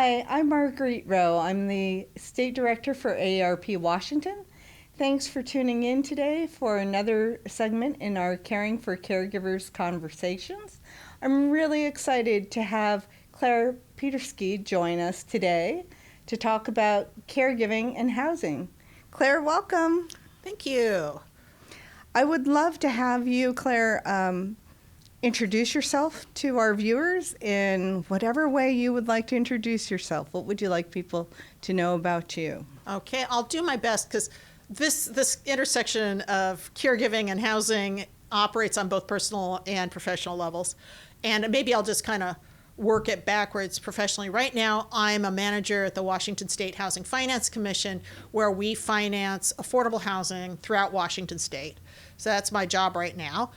Hi, I'm Marguerite Rowe. I'm the State Director for AARP Washington. Thanks for tuning in today for another segment in our Caring for Caregivers conversations. I'm really excited to have Claire Petersky join us today to talk about caregiving and housing. Claire, welcome. Thank you. I would love to have you, Claire, introduce yourself to our viewers in whatever way you would like to introduce yourself. What would you like people to know about you? Okay, I'll do my best because this intersection of caregiving and housing operates on both personal and professional levels. And maybe I'll just kind of work it backwards professionally. Right now, I'm a manager at the Washington State Housing Finance Commission, where we finance affordable housing throughout Washington State. So that's my job right now.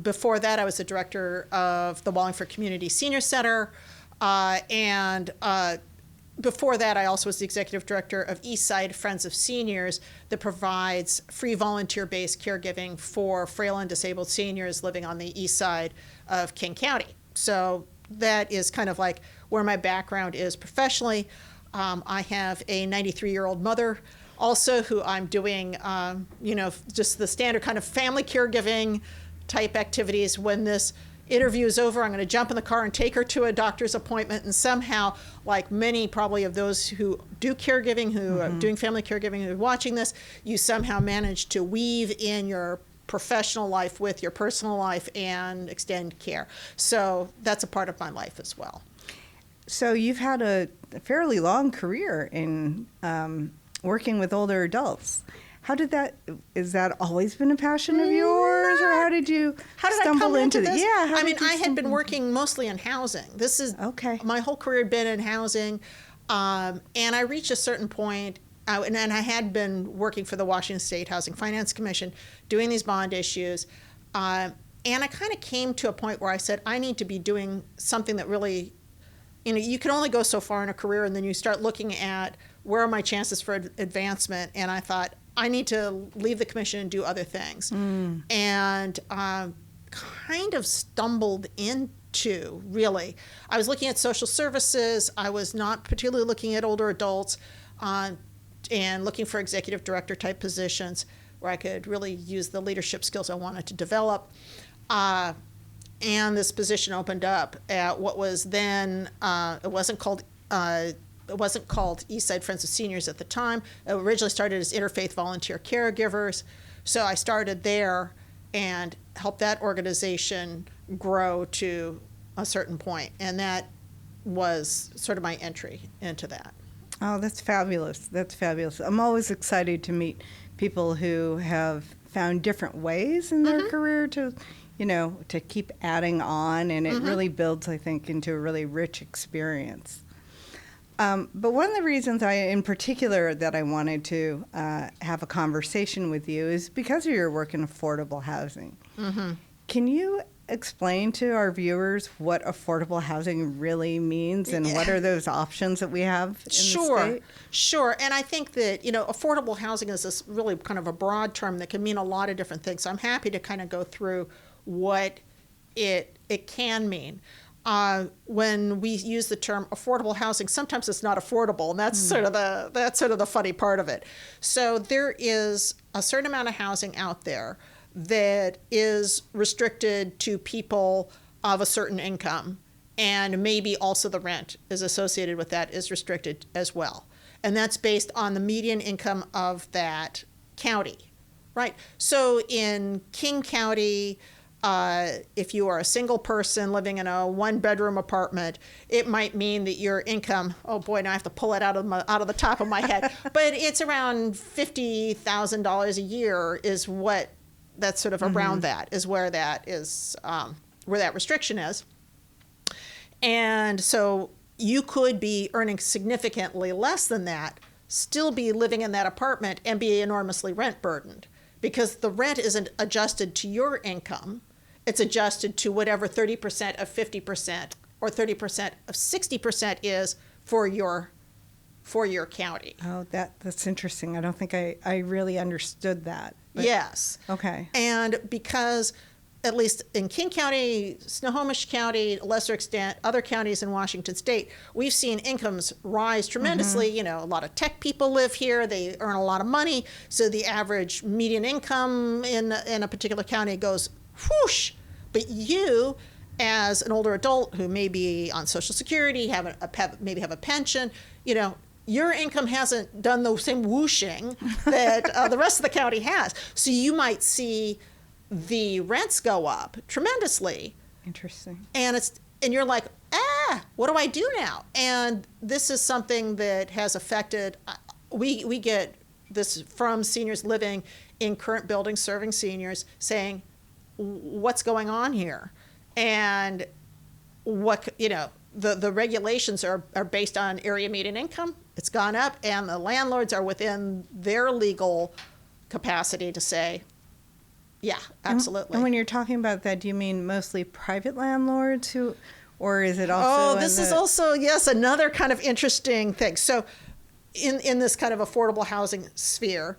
Before that, I was the director of the Wallingford Community Senior Center. And before that, I also was the executive director of Eastside Friends of Seniors that provides free volunteer-based caregiving for frail and disabled seniors living on the east side of King County. So that is kind of like where my background is professionally. I have a 93-year-old mother also who I'm doing, just the standard kind of family caregiving type activities. When this interview is over, I'm going to jump in the car and take her to a doctor's appointment. And somehow, like many probably of those who do caregiving, who are doing family caregiving, who are watching this, you somehow manage to weave in your professional life with your personal life and extend care. So that's a part of my life as well. So you've had a fairly long career in working with older adults. Is that always been a passion of yours, or how did you stumble into this? Yeah, I had been working mostly in housing. This is okay. My whole career had been in housing, and I reached a certain point, and I had been working for the Washington State Housing Finance Commission, doing these bond issues, and I kind of came to a point where I said, I need to be doing something that really, you can only go so far in a career, and then you start looking at where are my chances for advancement, and I thought, I need to leave the commission and do other things. And kind of stumbled into, really, I was looking at social services. I was not particularly looking at older adults and looking for executive director type positions where I could really use the leadership skills I wanted to develop. And this position opened up at what was then, it wasn't called Eastside Friends of Seniors at the time. It originally started as Interfaith Volunteer Caregivers. So I started there and helped that organization grow to a certain point. And that was sort of my entry into that. Oh, that's fabulous. That's fabulous. I'm always excited to meet people who have found different ways in their career to keep adding on. And it really builds, I think, into a really rich experience. But one of the reasons in particular that I wanted to have a conversation with you is because of your work in affordable housing. Can you explain to our viewers what affordable housing really means and what are those options that we have in the state? Sure. And I think that, affordable housing is this really kind of a broad term that can mean a lot of different things. So I'm happy to kind of go through what it can mean. When we use the term affordable housing, sometimes it's not affordable, and that's sort of the funny part of it. So there is a certain amount of housing out there that is restricted to people of a certain income, and maybe also the rent is associated with that is restricted as well. And that's based on the median income of that county, right? So in King County, if you are a single person living in a one-bedroom apartment, it might mean that your income, oh boy, now I have to pull it out of the top of my head, but it's around $50,000 a year is what that's sort of around that is where that is, where that restriction is. And so you could be earning significantly less than that, still be living in that apartment and be enormously rent burdened because the rent isn't adjusted to your income. It's adjusted to whatever 30% of 50% or 30% of 60% is for your county. Oh, that's interesting. I don't think I really understood that. Yes. Okay. And because at least in King County, Snohomish County, lesser extent, other counties in Washington State, we've seen incomes rise tremendously. You know, a lot of tech people live here. They earn a lot of money. So the average median income in a particular county goes whoosh. But you, as an older adult who may be on Social Security, maybe have a pension, you know, your income hasn't done the same whooshing that the rest of the county has. So you might see the rents go up tremendously. Interesting. And you're like, what do I do now? And this is something that has affected, we get this from seniors living in current buildings serving seniors saying, what's going on here? And what, you know, the regulations are based on area median income. It's gone up, and the landlords are within their legal capacity to say, yeah, absolutely. And when you're talking about that, do you mean mostly private landlords or is it also? Oh, this is also, yes, another kind of interesting thing. So in this kind of affordable housing sphere,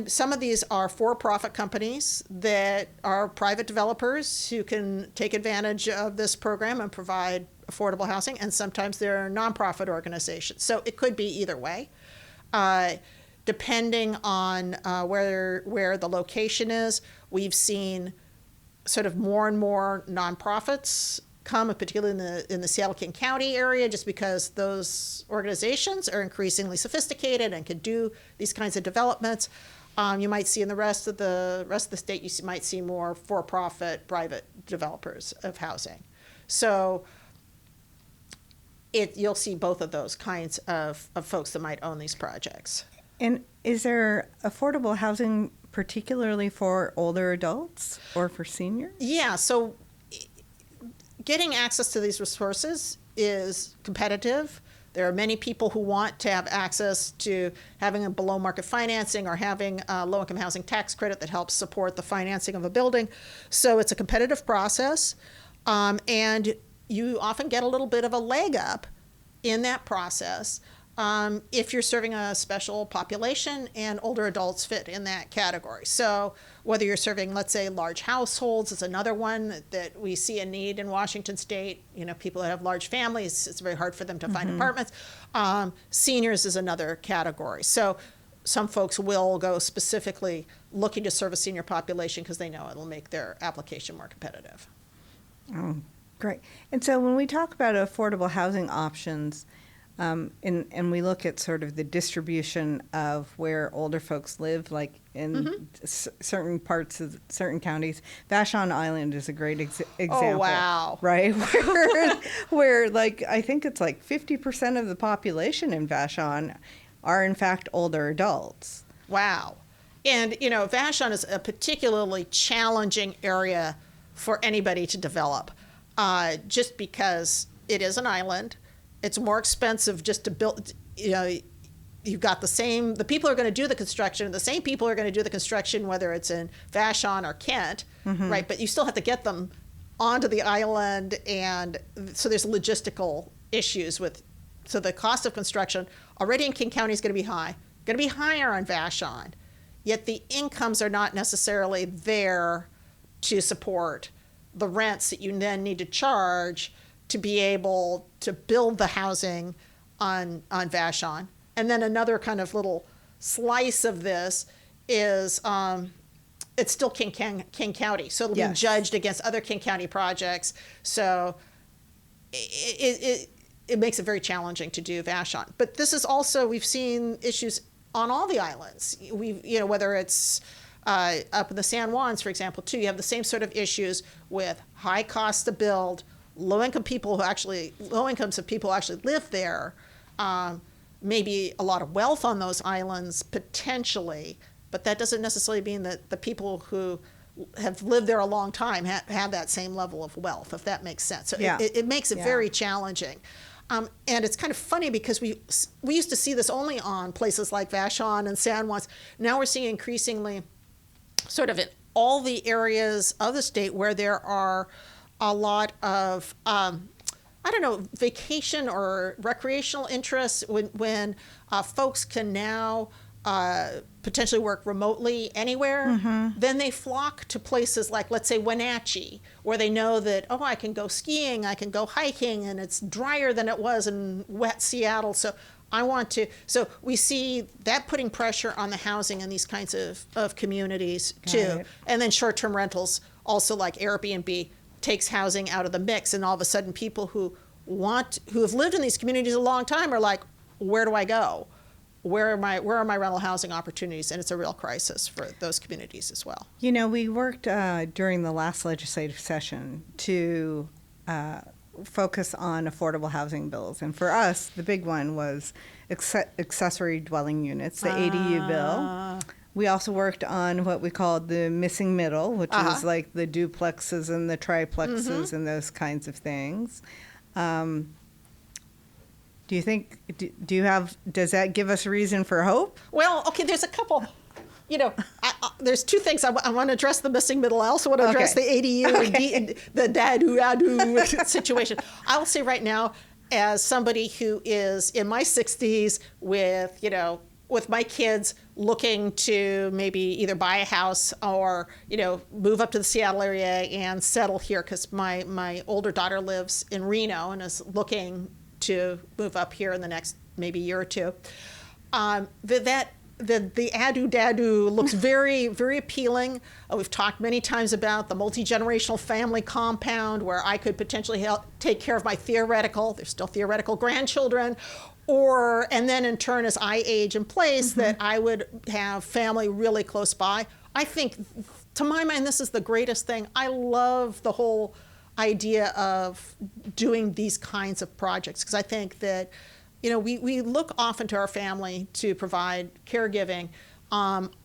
some of these are for-profit companies that are private developers who can take advantage of this program and provide affordable housing, and sometimes they're nonprofit organizations. So it could be either way, depending on where the location is. We've seen sort of more and more nonprofits come, particularly in the Seattle-King County area, just because those organizations are increasingly sophisticated and can do these kinds of developments. You might see in the rest of the state, you might see more for-profit private developers of housing. So you'll see both of those kinds of folks that might own these projects. And is there affordable housing particularly for older adults or for seniors? Yeah, so getting access to these resources is competitive. There are many people who want to have access to having a below market financing or having a low income housing tax credit that helps support the financing of a building. So it's a competitive process, and you often get a little bit of a leg up in that process if you're serving a special population, and older adults fit in that category. So whether you're serving, let's say, large households is another one that we see a need in Washington State. You know, people that have large families, it's very hard for them to find apartments. Seniors is another category. So some folks will go specifically looking to serve a senior population because they know it'll make their application more competitive. Oh, great. And so when we talk about affordable housing options, and we look at sort of the distribution of where older folks live, like in certain parts of certain counties, Vashon Island is a great example. Oh, wow. Right? where like, I think it's like 50% of the population in Vashon are in fact older adults. Wow. And, you know, Vashon is a particularly challenging area for anybody to develop, just because it is an island. It's more expensive just to build, you know, you've got the people who are going to do the construction, the same people are going to do the construction, whether it's in Vashon or Kent, right? But you still have to get them onto the island, and so there's logistical issues so the cost of construction already in King County is going to be high, going to be higher on Vashon, yet the incomes are not necessarily there to support the rents that you then need to charge to be able to build the housing on Vashon. And then another kind of little slice of this is it's still King County, so it'll be judged against other King County projects. So it makes it very challenging to do Vashon. But this is also, we've seen issues on all the islands. Whether it's up in the San Juans, for example, too, you have the same sort of issues with high costs to build, low incomes of people who actually live there, maybe a lot of wealth on those islands potentially, but that doesn't necessarily mean that the people who have lived there a long time have that same level of wealth, if that makes sense. So it makes it very challenging. And it's kind of funny because we used to see this only on places like Vashon and San Juan. Now we're seeing increasingly sort of in all the areas of the state where there are a lot of, vacation or recreational interests when folks can now potentially work remotely anywhere, then they flock to places like, let's say, Wenatchee, where they know that, oh, I can go skiing, I can go hiking, and it's drier than it was in wet Seattle. So so we see that putting pressure on the housing in these kinds of communities too. And then short-term rentals, also like Airbnb, takes housing out of the mix. And all of a sudden people who have lived in these communities a long time are like, where do I go? Where are my rental housing opportunities? And it's a real crisis for those communities as well. You know, we worked during the last legislative session to focus on affordable housing bills. And for us, the big one was accessory dwelling units, the ADU bill. We also worked on what we called the missing middle, which is like the duplexes and the triplexes and those kinds of things. Do you think, does that give us reason for hope? Well, okay, there's a couple, there's two things. I want to address the missing middle. I also want to address the ADU and the dadu situation. I'll say right now, as somebody who is in my 60s with my kids looking to maybe either buy a house or, move up to the Seattle area and settle here, because my older daughter lives in Reno and is looking to move up here in the next maybe year or two. The adu-dadu looks very, very appealing. We've talked many times about the multi-generational family compound where I could potentially take care of my there's still theoretical grandchildren, and then in turn, as I age in place, that I would have family really close by. I think, to my mind, this is the greatest thing. I love the whole idea of doing these kinds of projects, because I think that we look often to our family to provide caregiving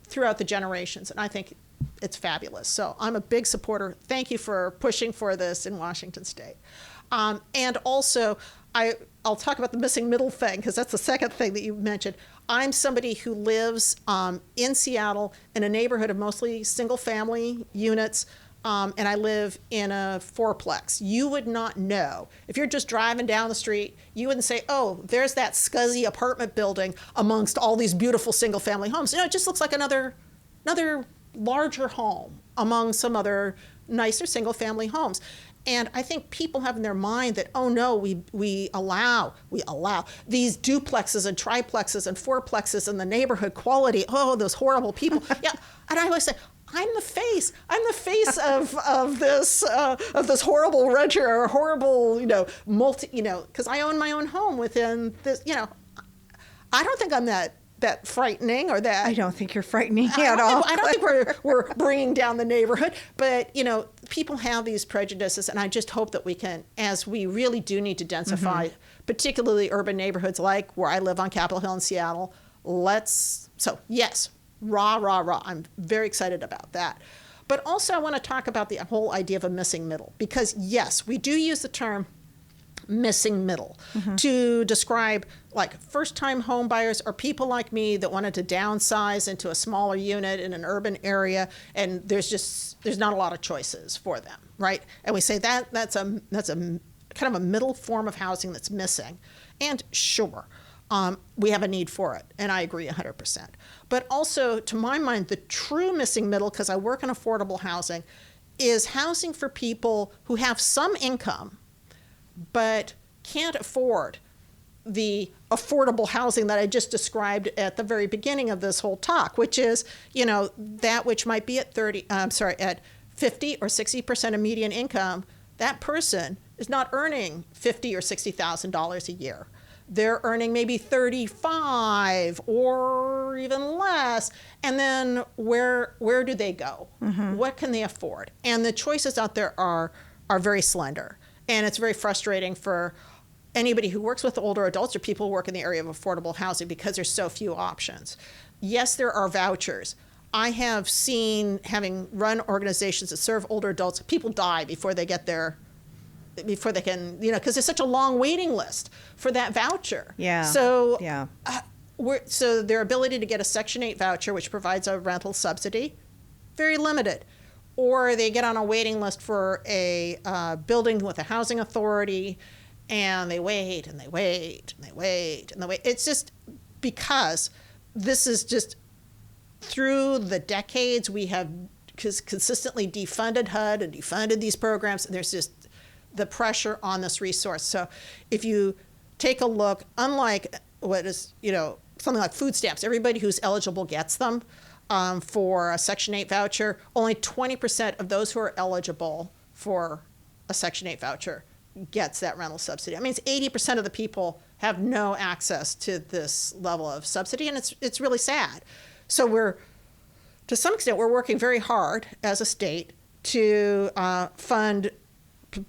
throughout the generations, and I think it's fabulous. So I'm a big supporter. Thank you for pushing for this in Washington State. And also, I'll talk about the missing middle thing, because that's the second thing that you mentioned. I'm somebody who lives in Seattle in a neighborhood of mostly single-family units, and I live in a fourplex. You would not know. If you're just driving down the street, you wouldn't say, oh, there's that scuzzy apartment building amongst all these beautiful single-family homes. It just looks like another larger home among some other nicer single-family homes. And I think people have in their mind that, oh no, we allow these duplexes and triplexes and fourplexes and the neighborhood quality. Oh, those horrible people. Yeah, and I always say, I'm the face of this horrible renter or horrible, because I own my own home within this, I don't think I'm that frightening or that. I don't think you're frightening at all. I don't think we're bringing down the neighborhood, but people have these prejudices, and I just hope that we can, as we really do need to densify, particularly urban neighborhoods like where I live on Capitol Hill in Seattle. Yes. Rah. I'm very excited about that. But also I want to talk about the whole idea of a missing middle, because yes, we do use the term missing middle to describe like first-time home buyers or people like me that wanted to downsize into a smaller unit in an urban area, and there's not a lot of choices for them, right? And we say that's a kind of a middle form of housing that's missing. And sure, we have a need for it, and I agree 100%. But also, to my mind, the true missing middle, because I work in affordable housing, is housing for people who have some income but can't afford the affordable housing that I just described at the very beginning of this whole talk, which is, that which might be at 50 or 60% of median income. That person is not earning $50,000 or $60,000 a year. They're earning maybe 35 or even less. And then where do they go? What can they afford? And the choices out there are very slender. And it's very frustrating for anybody who works with older adults or people who work in the area of affordable housing, because there's so few options. Yes, there are vouchers. I have seen, having run organizations that serve older adults, people die before they can, because there's such a long waiting list for that voucher. Yeah. So, yeah. So their ability to get a Section 8 voucher, which provides a rental subsidy, very limited. Or they get on a waiting list for a building with a housing authority, and they wait and they wait and they wait and they wait. It's just because this is just through the decades, we have consistently defunded HUD and defunded these programs. And there's just the pressure on this resource. So if you take a look, unlike what is, something like food stamps, everybody who's eligible gets them for a Section 8 voucher. Only 20% of those who are eligible for a Section 8 voucher gets that rental subsidy. That means 80% of the people have no access to this level of subsidy, and it's really sad. So to some extent, we're working very hard as a state to fund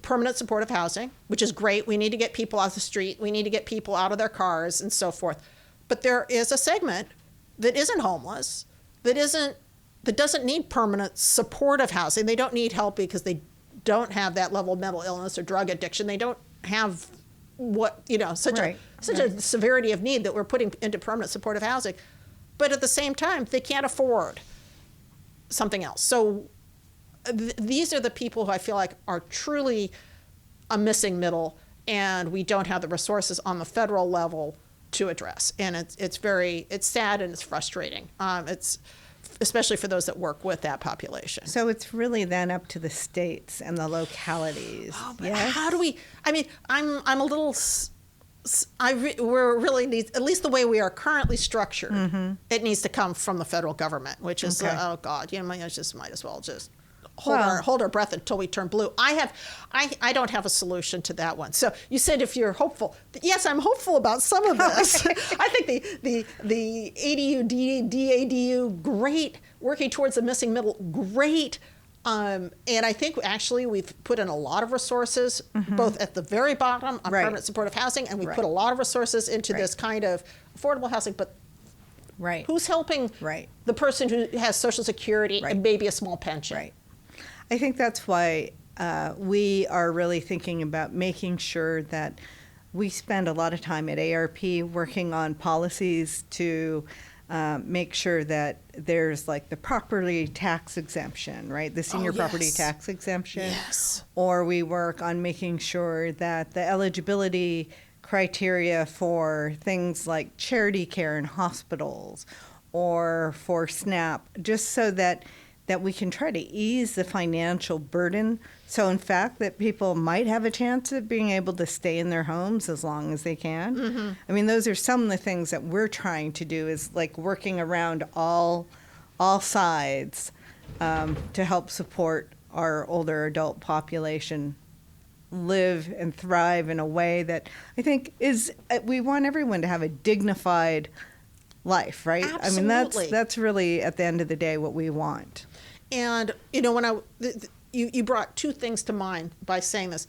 permanent supportive housing, which is great. We need to get people off the street. We need to get people out of their cars and so forth. But there is a segment that isn't homeless, that doesn't need permanent supportive housing. They don't need help because they don't have that level of mental illness or drug addiction. They don't have such a severity of need that we're putting into permanent supportive housing. But at the same time, they can't afford something else. So these are the people who I feel like are truly a missing middle, and we don't have the resources on the federal level to address. And it's sad and it's frustrating. It's especially for those that work with that population. So it's really then up to the states and the localities. Oh, but how do we? I mean, I'm a little. We're really need, at least the way we are currently structured. Mm-hmm. It needs to come from the federal government, which is oh God, might as well just hold our breath until we turn blue. I don't have a solution to that one. So you said if you're hopeful, yes, I'm hopeful about some of this. I think the ADU, DADU, great, working towards the missing middle, great. And I think actually we've put in a lot of resources, both at the very bottom on permanent supportive housing, and we put a lot of resources into this kind of affordable housing. But who's helping the person who has Social Security and maybe a small pension? Right. I think that's why we are really thinking about making sure that we spend a lot of time at AARP working on policies to make sure that there's like the property tax exemption, right? The senior property tax exemption. Yes. Or we work on making sure that the eligibility criteria for things like charity care in hospitals or for SNAP, just so that we can try to ease the financial burden. So in fact, that people might have a chance of being able to stay in their homes as long as they can. Mm-hmm. I mean, those are some of the things that we're trying to do, is like working around all sides to help support our older adult population live and thrive in a way that I think is, we want everyone to have a dignified life, right? Absolutely. I mean, that's really at the end of the day what we want. And when you brought two things to mind by saying this.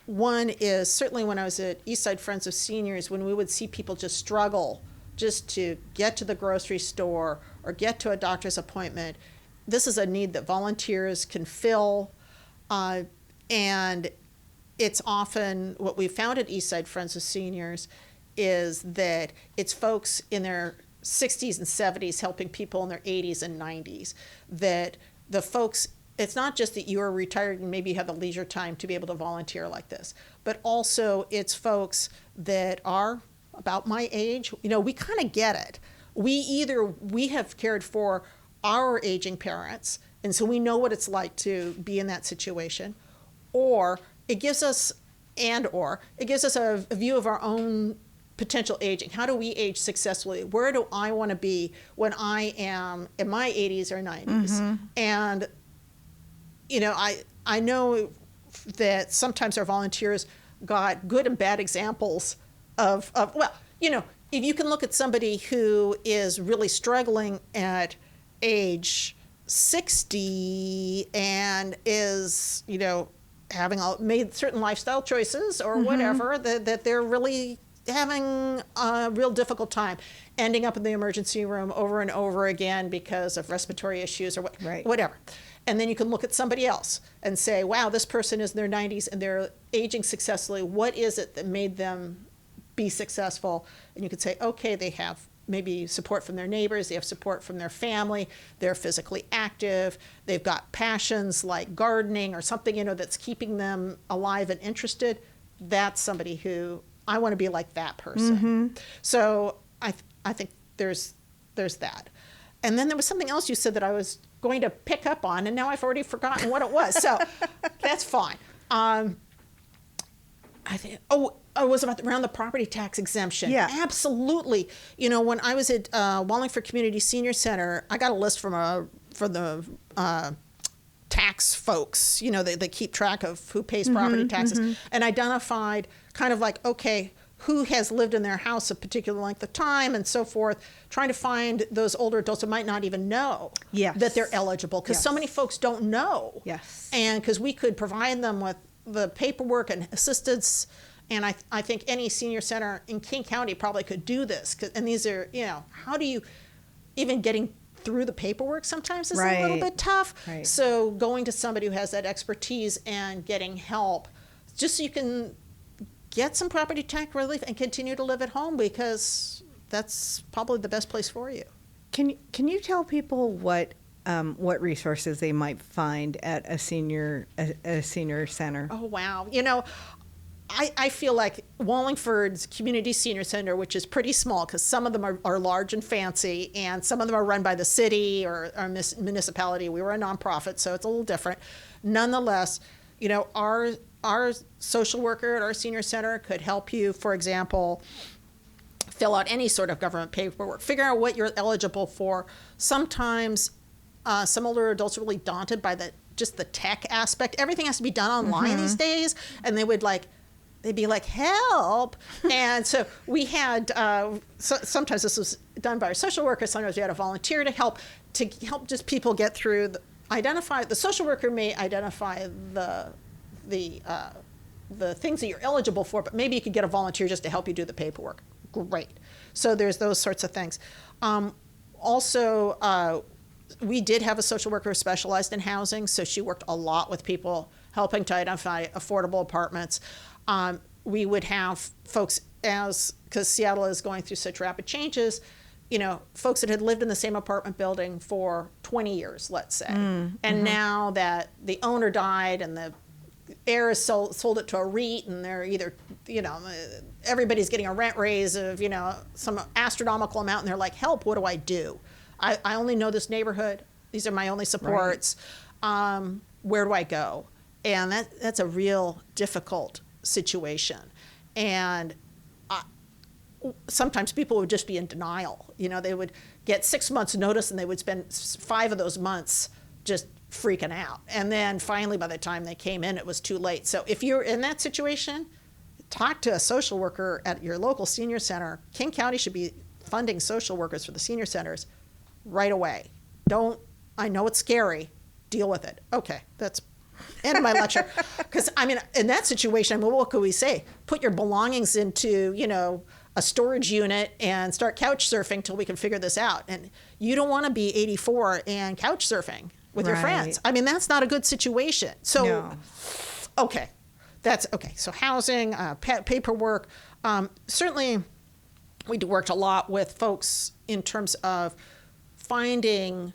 One is certainly when I was at Eastside Friends of Seniors, when we would see people just struggle just to get to the grocery store or get to a doctor's appointment. This is a need that volunteers can fill, and it's often what we found at Eastside Friends of Seniors is that it's folks in their 60s and 70s helping people in their 80s and 90s. That the folks, it's not just that you are retired and maybe you have the leisure time to be able to volunteer like this, but also it's folks that are about my age. We kind of get it. We have cared for our aging parents, and so we know what it's like to be in that situation, or it gives us a view of our own potential aging. How do we age successfully? Where do I want to be when I am in my 80s or 90s? Mm-hmm. And, I know that sometimes our volunteers got good and bad examples of if you can look at somebody who is really struggling at age 60 and is, having made certain lifestyle choices or whatever, that they're really having a real difficult time ending up in the emergency room over and over again because of respiratory issues or whatever. And then you can look at somebody else and say, wow, this person is in their 90s and they're aging successfully. What is it that made them be successful? And you could say, okay, they have maybe support from their neighbors, they have support from their family, they're physically active, they've got passions like gardening or something, that's keeping them alive and interested. That's somebody who I want to be like that person. Mm-hmm. So I think there's there's that. And then there was something else you said that I was going to pick up on, and now I've already forgotten what it was. So that's fine. I think, it was around the property tax exemption. Yeah. Absolutely. You know, when I was at Wallingford Community Senior Center, I got a list from the tax folks. You know, they keep track of who pays property taxes, and identified kind of like, okay, who has lived in their house a particular length of time and so forth, trying to find those older adults who might not even know that they're eligible, because so many folks don't know. Yes. And because we could provide them with the paperwork and assistance, and I think any senior center in King County probably could do this. And these are, you know, how do you, even getting through the paperwork sometimes is a little bit tough. Right. So going to somebody who has that expertise and getting help, just so you can get some property tax relief and continue to live at home, because that's probably the best place for you. Can you tell people what resources they might find at a senior center? Oh, wow. You know, I feel like Wallingford's Community Senior Center, which is pretty small, because some of them are large and fancy, and some of them are run by the city or municipality. We were a nonprofit, so it's a little different. Nonetheless, you know, our social worker at our senior center could help you, for example, fill out any sort of government paperwork, figure out what you're eligible for. Sometimes some older adults are really daunted by just the tech aspect. Everything has to be done online these days, and they'd be like, help. And so we had, sometimes this was done by our social worker, sometimes we had a volunteer to help just people get through, the social worker may identify the things that you're eligible for, but maybe you could get a volunteer just to help you do the paperwork. Great. So there's those sorts of things. Also, we did have a social worker who specialized in housing, so she worked a lot with people helping to identify affordable apartments. We would have folks, because Seattle is going through such rapid changes, you know, folks that had lived in the same apartment building for 20 years, let's say. And now that the owner died and the heir has sold it to a REIT, and they're either, you know, everybody's getting a rent raise of, you know, some astronomical amount, and they're like, help, what do I do? I only know this neighborhood. These are my only supports. Right. Where do I go? And that's a real difficult situation. And sometimes people would just be in denial. You know, they would get 6 months notice, and they would spend 5 of those months just freaking out. And then finally, by the time they came in, it was too late. So if you're in that situation, talk to a social worker at your local senior center. King County should be funding social workers for the senior centers right away. I know it's scary, deal with it. Okay, that's end of my lecture. Because, I mean, in that situation, what could we say? Put your belongings into, you know, a storage unit and start couch surfing till we can figure this out. And you don't want to be 84 and couch surfing with your friends. I mean, that's not a good situation. So, okay, that's okay. So housing, paperwork. Certainly, we worked a lot with folks in terms of finding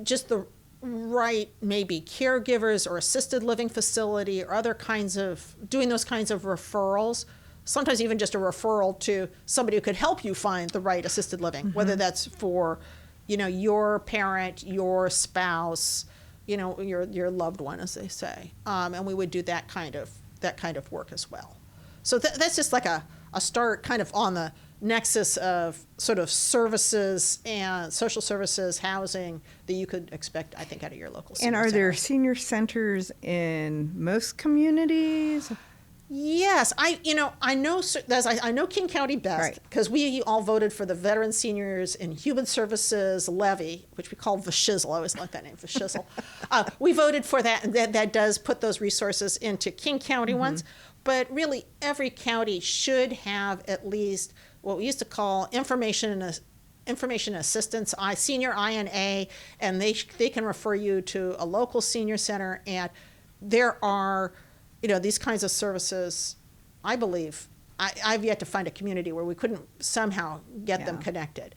just the right, maybe caregivers or assisted living facility or other kinds of, doing those kinds of referrals. Sometimes even just a referral to somebody who could help you find the right assisted living, whether that's for, you know, your parent, your spouse, you know, your loved one, as they say. And we would do that kind of work as well. So that's just like a start kind of on the nexus of sort of services and social services, housing that you could expect, I think, out of your local senior center. And are there center. senior centers in most communities? Yes, I know King County best because we all voted for the Veteran Seniors in Human Services levy, which we call VSHIZL. I always like that name, VSHIZL. We voted for that, and that does put those resources into King County ones. But really, every county should have at least what we used to call information assistance, senior INA, and they can refer you to a local senior center. And there are, you know, these kinds of services. I believe I've yet to find a community where we couldn't somehow get them connected.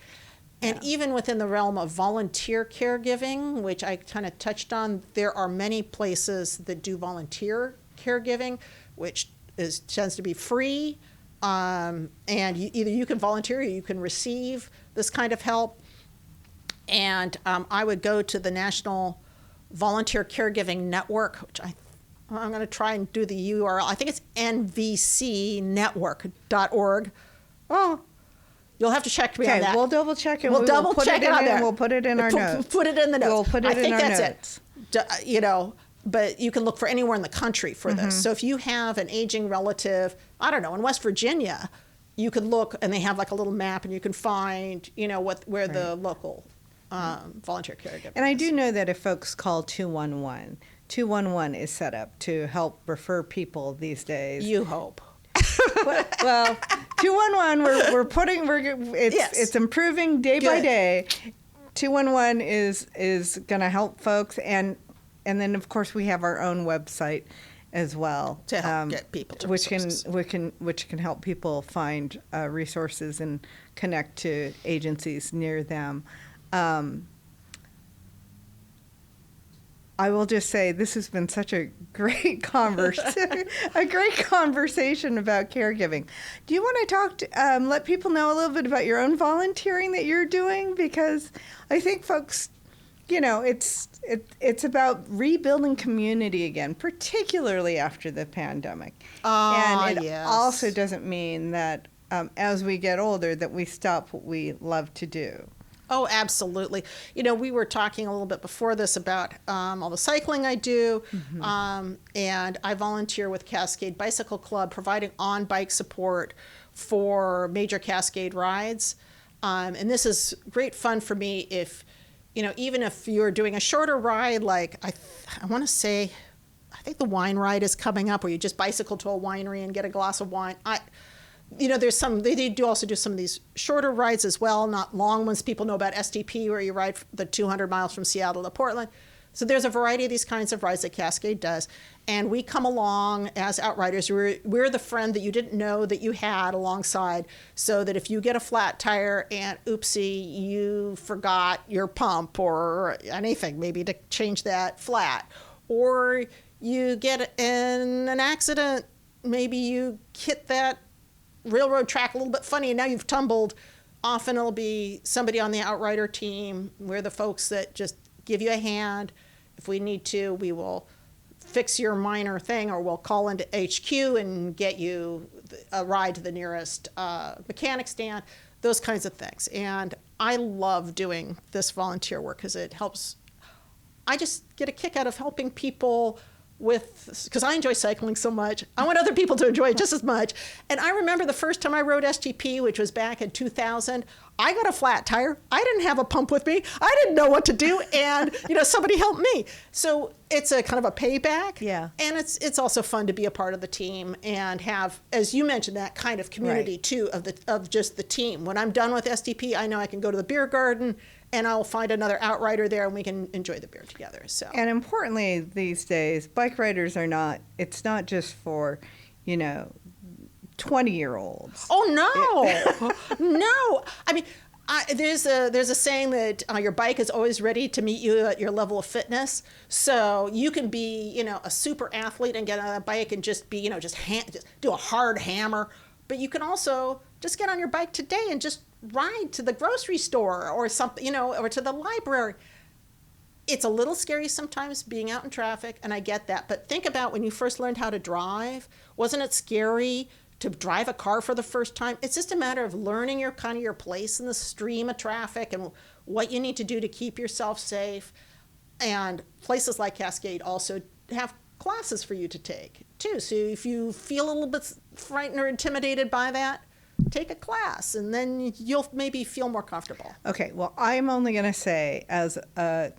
And even within the realm of volunteer caregiving, which I kind of touched on, there are many places that do volunteer caregiving, which tends to be free. And either you can volunteer or you can receive this kind of help. And I would go to the National Volunteer Caregiving Network, which I'm going to try and do the URL. I think it's nvcnetwork.org. Oh, you'll have to check me on that. We'll double check it. We'll double check it on there. We'll put it in our notes. Put it in the notes. We'll put it in our notes. But you can look for anywhere in the country for this. So if you have an aging relative, I don't know, in West Virginia, you could look, and they have like a little map, and you can find, where the local volunteer caregiver And is. I do know that if folks call 211, 211 is set up to help refer people these days. You hope. Well, 211, it's improving day by day. 211 is going to help folks, and then of course we have our own website as well To help get people to which resources. which can help people find resources and connect to agencies near them. I will just say this has been such a great conversation about caregiving. Do you want to talk to, let people know a little bit about your own volunteering that you're doing? Because I think folks, it's about rebuilding community again, particularly after the pandemic. And it also doesn't mean that as we get older that we stop what we love to do. Oh, absolutely. We were talking a little bit before this about all the cycling I do, and I volunteer with Cascade Bicycle Club, providing on-bike support for major Cascade rides. And this is great fun for me if, even if you're doing a shorter ride, like I want to say, I think the wine ride is coming up, where you just bicycle to a winery and get a glass of wine. There's they do also do some of these shorter rides as well, not long ones. People know about STP, where you ride the 200 miles from Seattle to Portland. So there's a variety of these kinds of rides that Cascade does. And we come along as outriders. We're the friend that you didn't know that you had alongside, so that if you get a flat tire and oopsie, you forgot your pump or anything, maybe to change that flat, or you get in an accident, maybe you hit that railroad track a little bit funny and now you've tumbled. Often it'll be somebody on the outrider team. We're the folks that just give you a hand. If we need to, we will fix your minor thing, or we'll call into HQ and get you a ride to the nearest mechanic stand, those kinds of things. And I love doing this volunteer work because it helps. I just get a kick out of helping people because I enjoy cycling so much. I want other people to enjoy it just as much. And I remember the first time I rode STP, which was back in 2000, I got a flat tire. I didn't have a pump with me. I didn't know what to do. And, somebody helped me. So it's a kind of a payback. Yeah. And it's also fun to be a part of the team and have, as you mentioned, that kind of community too, of just the team. When I'm done with STP, I know I can go to the beer garden and I'll find another outrider there and we can enjoy the beer together. So. And importantly, these days, bike riders it's not just for, 20-year-olds. Oh, no. No. I mean, there's a saying that your bike is always ready to meet you at your level of fitness. So you can be, a super athlete and get on a bike and just be, just do a hard hammer. But you can also just get on your bike today and just ride to the grocery store or something, or to the library. It's a little scary sometimes being out in traffic, and I get that. But think about when you first learned how to drive. Wasn't it scary to drive a car for the first time? It's just a matter of learning your place in the stream of traffic and what you need to do to keep yourself safe. And places like Cascade also have classes for you to take too. So if you feel a little bit frightened or intimidated by that, take a class and then you'll maybe feel more comfortable. Okay, well, I'm only going to say as a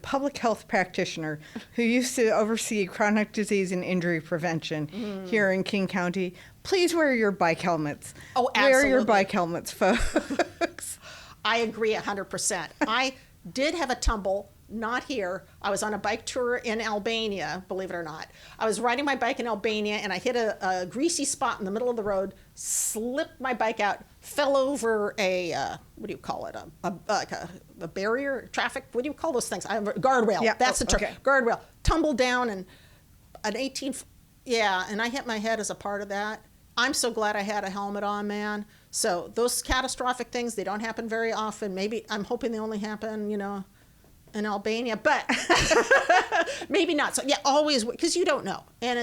public health practitioner who used to oversee chronic disease and injury prevention here in King County, please wear your bike helmets. Oh, absolutely. Wear your bike helmets, folks. I agree 100%. I did have a tumble, not here. I was on a bike tour in Albania, believe it or not. I was riding my bike in Albania and I hit a greasy spot in the middle of the road, slipped my bike out, fell over a, what do you call it? A barrier, traffic, what do you call those things? Guardrail. Yeah. That's the term. Okay. Guardrail. Tumbled down and and I hit my head as a part of that. I'm so glad I had a helmet on, man. So those catastrophic things, they don't happen very often. Maybe I'm hoping they only happen, you know, in Albania, but maybe not. So yeah, always, because you don't know. And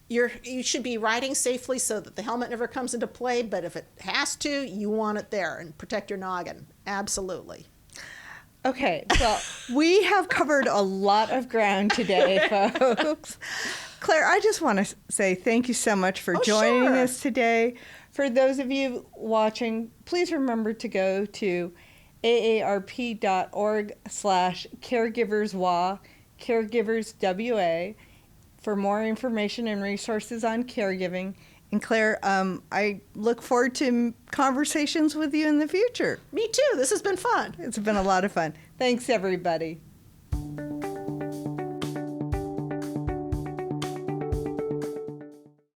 you should be riding safely so that the helmet never comes into play, but if it has to, you want it there, and protect your noggin. Absolutely. Okay, well, we have covered a lot of ground today, folks. Claire, I just want to say thank you so much for joining us today. For those of you watching, please remember to go to aarp.org/caregiverswa, caregiverswa, for more information and resources on caregiving. And Claire, I look forward to conversations with you in the future. Me too. This has been fun. It's been a lot of fun. Thanks, everybody.